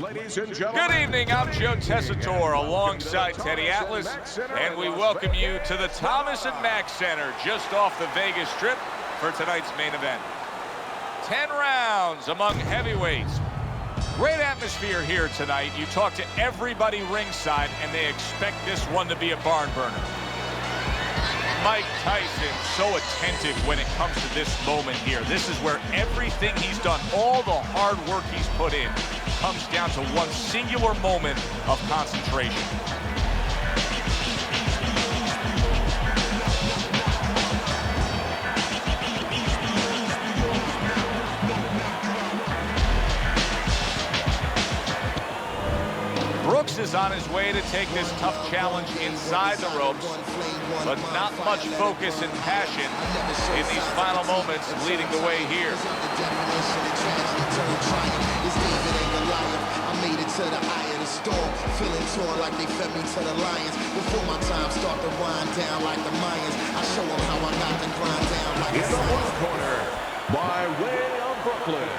Ladies and gentlemen. Good evening, I'm Joe Tessitore alongside Teddy Atlas, and we welcome you to the Thomas and Mack Center just off the Vegas Strip for tonight's main event. 10 rounds among heavyweights. Great atmosphere here tonight. You talk to everybody ringside, and they expect this one to be a barn burner. Mike Tyson, so attentive when it comes to this moment here. This is where everything he's done, all the hard work he's put in, comes down to one singular moment of concentration. Brooks is on his way to take this tough challenge inside the ropes, but not much focus and passion in these final moments leading the way here. I made it to the eye of the storm, feeling torn like they fed me to the lions. Before my time start to wind down like the Mayans, I show them how I got the grind down like in the one corner, by way of Brooklyn,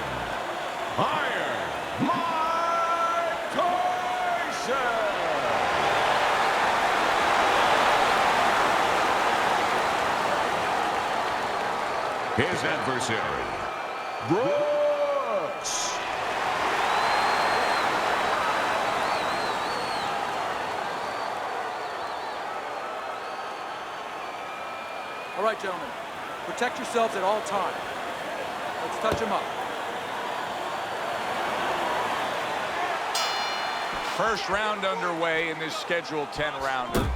Iron Mike Tyson. His adversary, Brooks. All right, gentlemen, protect yourselves at all times. Let's touch them up. First round underway in this scheduled 10-rounder.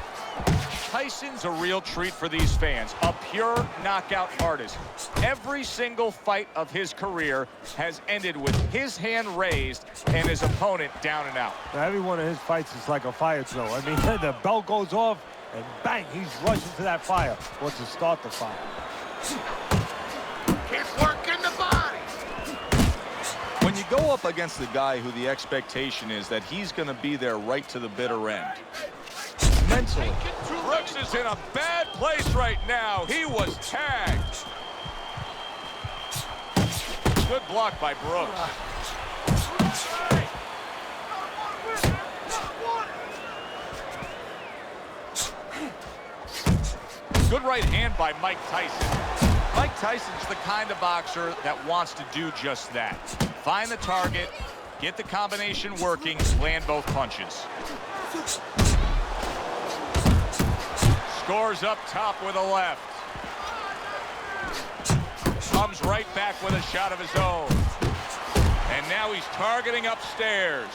Tyson's a real treat for these fans, a pure knockout artist. Every single fight of his career has ended with his hand raised and his opponent down and out. Now, every one of his fights is like a fire drill. I mean, the bell goes off, and bang, he's rushing to that fire. Wants to start the fire. Keep working the body. When you go up against the guy who the expectation is that he's going to be there right to the bitter end, mentally, Brooks is in a bad place right now. He was tagged. Good block by Brooks. Good right hand by Mike Tyson. Mike Tyson's the kind of boxer that wants to do just that. Find the target, get the combination working, land both punches. Scores up top with a left. Comes right back with a shot of his own. And now he's targeting upstairs.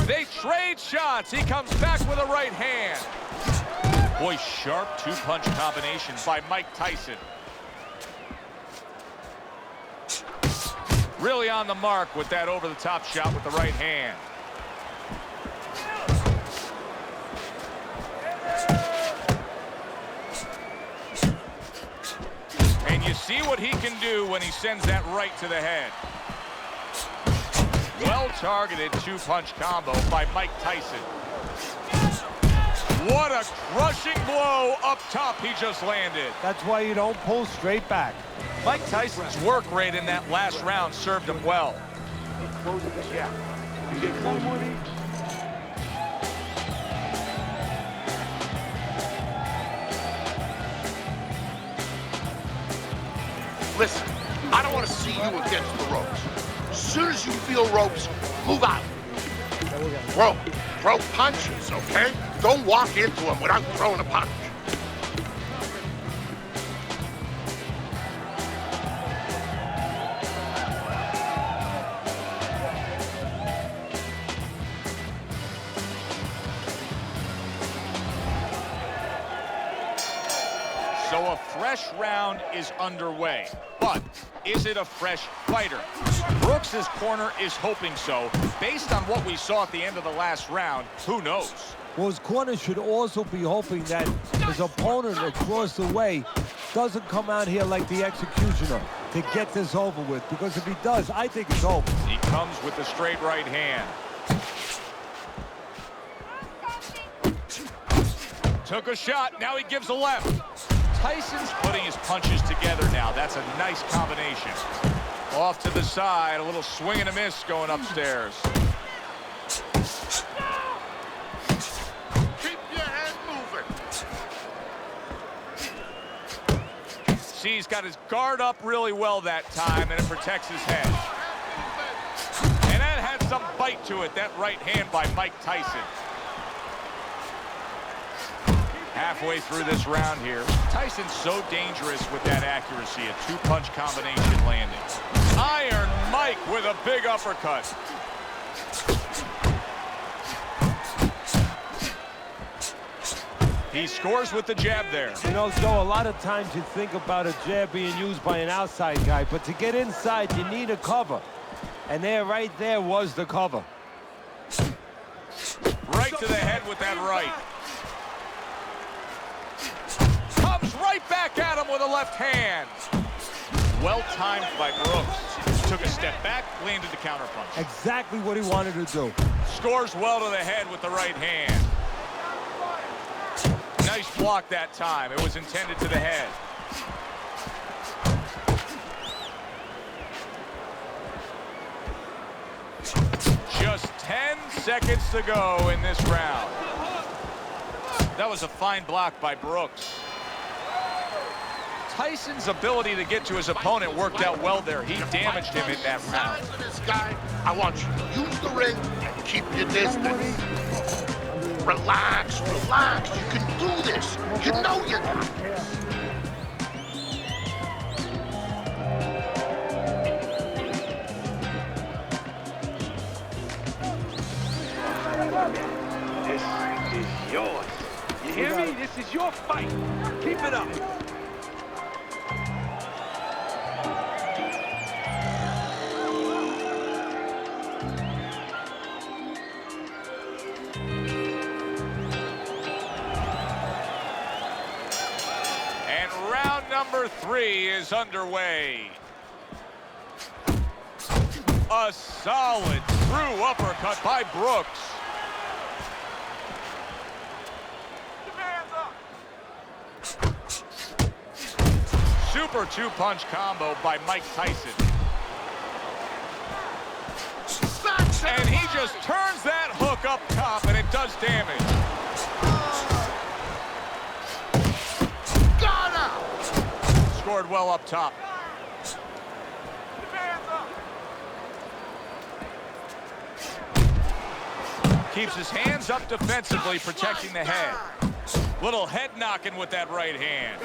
They trade shots. He comes back with a right hand. Boy, sharp two-punch combination by Mike Tyson. Really on the mark with that over-the-top shot with the right hand. And you see what he can do when he sends that right to the head. Well-targeted two-punch combo by Mike Tyson. What a crushing blow up top he just landed. That's why you don't pull straight back. Mike Tyson's work rate in that last round served him well. Listen, I don't want to see you against the ropes. As soon as you feel ropes, move out. Throw punches, okay? Don't walk into them without throwing a punch. So a fresh round is underway, but is it a fresh fighter? Brooks's corner is hoping so. Based on what we saw at the end of the last round, who knows? Well, his corner should also be hoping that his opponent across the way doesn't come out here like the executioner to get this over with, because if he does, I think it's over. He comes with the straight right hand. Took a shot, now he gives a left. Tyson's putting his punches together now. That's a nice combination. Off to the side, a little swing and a miss going upstairs. Keep your head moving. See, he's got his guard up really well that time, and it protects his head. And that had some bite to it, that right hand by Mike Tyson. Halfway through this round here, Tyson's so dangerous with that accuracy, a two-punch combination landing. Iron Mike with a big uppercut. He scores with the jab there. You know, so a lot of times you think about a jab being used by an outside guy, but to get inside, you need a cover. And there, right there, was the cover. Right to the head with that right. Comes right back at him with a left hand. Well timed by Brooks. Took a step back, landed the counterpunch. Exactly what he wanted to do. Scores well to the head with the right hand. Nice block that time. It was intended to the head. Just 10 seconds to go in this round. That was a fine block by Brooks. Tyson's ability to get to his opponent worked out well there. He damaged him in that round. This guy, I want you to use the ring and keep your distance. Relax, relax. You can do this. You know you got this. This is yours. You hear me? This is your fight. Keep it up. Number 3 is underway. A solid through uppercut by Brooks. Super two-punch combo by Mike Tyson. And he just turns that hook up top, and it does damage. Scored well up top. Keeps his hands up defensively, protecting the head. Little head knocking with that right hand.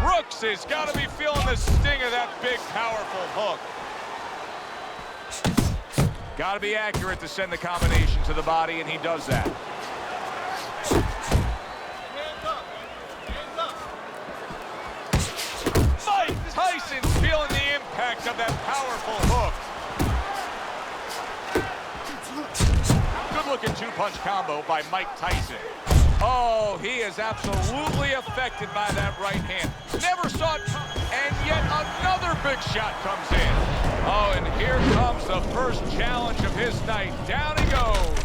Brooks has got to be feeling the sting of that big, powerful hook. Got to be accurate to send the combination to the body, and he does that. Tyson's feeling the impact of that powerful hook. Good-looking two-punch combo by Mike Tyson. Oh, he is absolutely affected by that right hand. Never saw it come, and yet another big shot comes in. Oh, and here comes the first challenge of his night. Down he goes.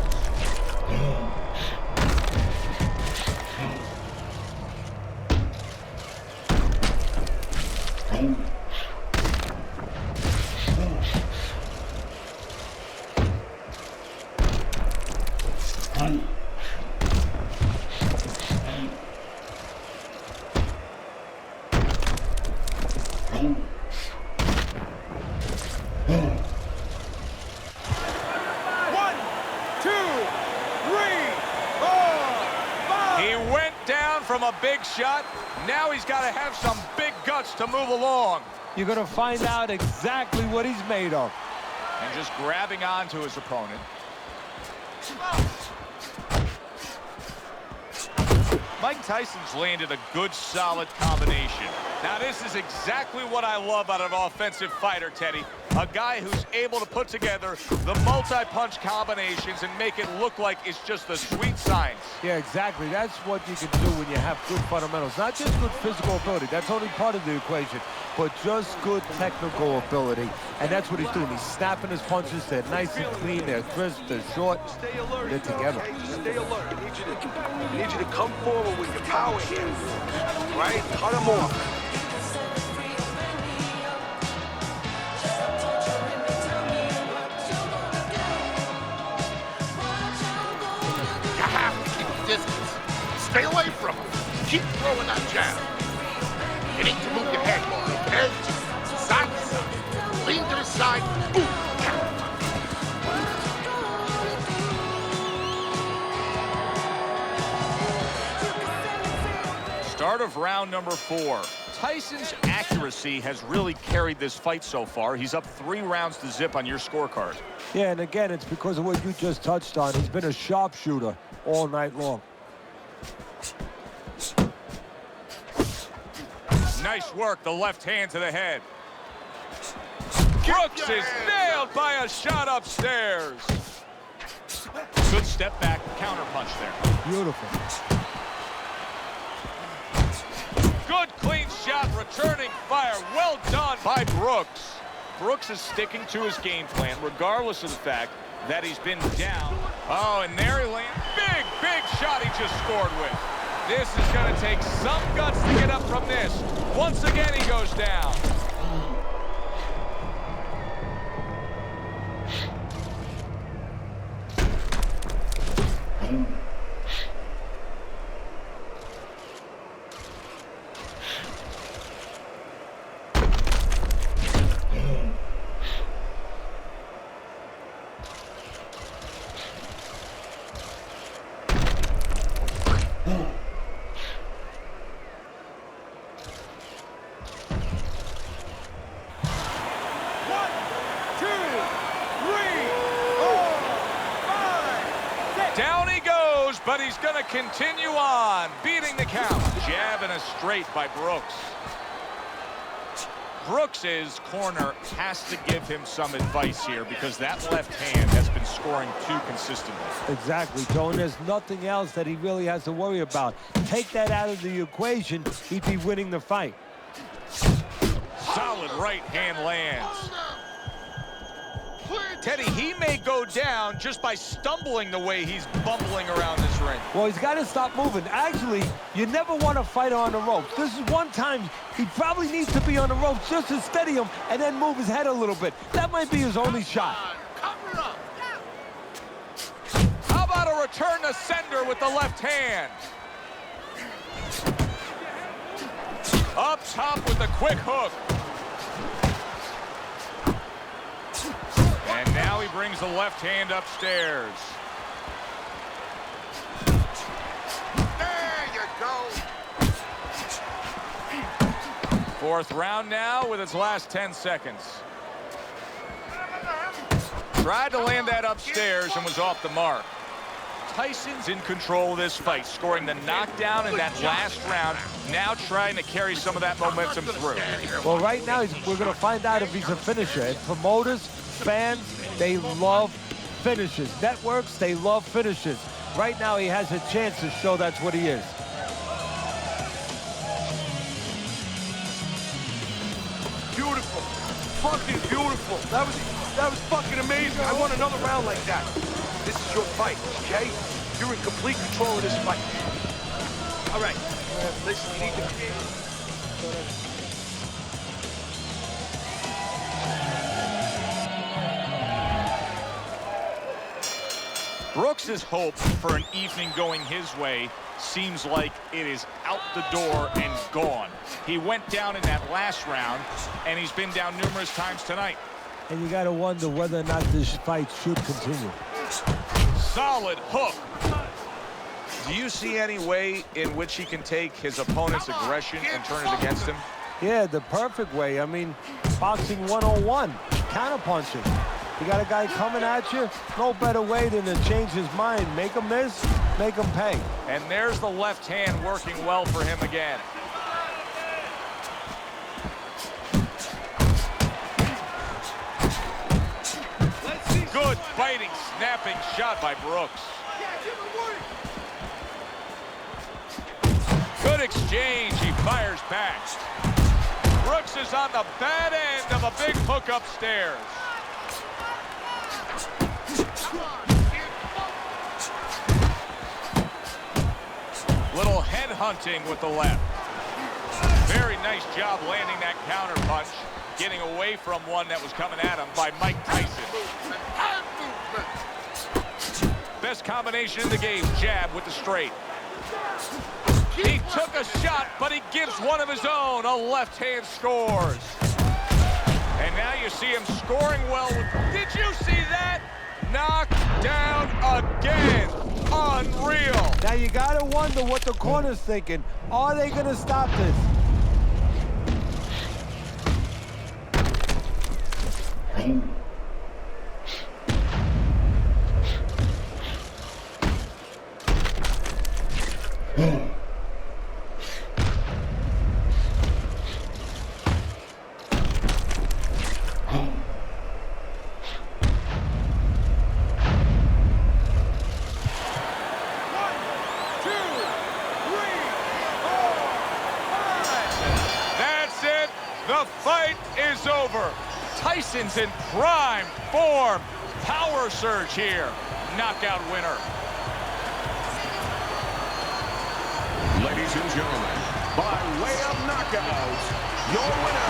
From a big shot, now he's got to have some big guts to move along. You're going to find out exactly what he's made of. And just grabbing onto his opponent. Mike Tyson's landed a good, solid combination. Now, this is exactly what I love out of an offensive fighter, Teddy. A guy who's able to put together the multi-punch combinations and make it look like it's just the sweet science. Yeah, exactly. That's what you can do when you have good fundamentals. Not just good physical ability. That's only part of the equation, but just good technical ability. And that's what he's doing. He's snapping his punches. They're nice and clean. They're crisp. They're short. Stay alert. They're together. Okay? Stay alert. I need you to come forward with your power here. Right? Cut him off. You have to keep distance. Stay away from him. Keep throwing that jab. You need to move your head more, okay? Side to side. Lean to the side. Boom. Start of round number 4. Tyson's accuracy has really carried this fight so far. He's up 3 rounds to zip on your scorecard. Yeah, and again, it's because of what you just touched on. He's been a sharpshooter all night long. Nice work, the left hand to the head. Brooks is nailed by a shot upstairs. Good step back, counter punch there. Beautiful. Good clean shot, returning fire. Well done by Brooks. Brooks is sticking to his game plan, regardless of the fact that he's been down. Oh, and there he lands. Big, big shot he just scored with. This is going to take some guts to get up from this. Once again, he goes down. Down he goes, but he's going to continue on, beating the count. Jab and a straight by Brooks. Brooks's corner has to give him some advice here because that left hand has been scoring too consistently. Exactly, Joe, and there's nothing else that he really has to worry about. Take that out of the equation, he'd be winning the fight. Solid right hand lands. Teddy, he may go down just by stumbling the way he's bumbling around this ring. Well, he's got to stop moving. Actually, you never want to fight on the ropes. This is one time he probably needs to be on the ropes just to steady him and then move his head a little bit. That might be his only shot. Cover up. How about a return to sender with the left hand? Up top with the quick hook. And now he brings the left hand upstairs. There you go. Fourth round now with its last 10 seconds. Tried to land that upstairs and was off the mark. Tyson's in control of this fight, scoring the knockdown in that last round, now trying to carry some of that momentum through. Well, right now, we're going to find out if he's a finisher. And promoters, fans, they love finishes. Networks, they love finishes. Right now, he has a chance to show that's what he is. Beautiful. Fucking beautiful. That was fucking amazing. I want another round like that. This is your fight, okay? You're in complete control of this fight. All right. Listen, you need to... Brooks's hope for an evening going his way seems like it is out the door and gone. He went down in that last round, and he's been down numerous times tonight. And you got to wonder whether or not this fight should continue. Solid hook. Do you see any way in which he can take his opponent's aggression and turn it against him? Yeah, the perfect way. I mean, boxing 101, counterpunching. You got a guy coming at you, no better way than to change his mind. Make him miss, make him pay. And there's the left hand working well for him again. biting, snapping shot by Brooks. Good exchange. He fires back. Brooks is on the bad end of a big hook upstairs. Little head hunting with the left. Very nice job landing that counter punch, getting away from one that was coming at him by Mike Tyson. Best combination in the game, jab with the straight. He took a shot, but he gives one of his own. A left hand scores. And now you see him scoring well. Did you see that? Knocked down again. Unreal. Now you gotta wonder what the corner's thinking. Are they gonna stop this? The fight is over. Tyson's in prime form. Power surge here. Knockout winner. Ladies and gentlemen, by way of knockout, your winner,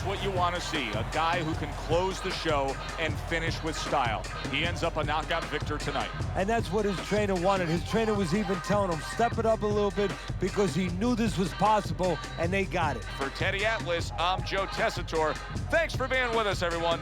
What you want to see, a guy who can close the show and finish with style. He ends up a knockout victor tonight. And that's what his trainer wanted. His trainer was even telling him, step it up a little bit, because he knew this was possible, and they got it. For Teddy Atlas, I'm Joe Tessitore. Thanks for being with us, everyone.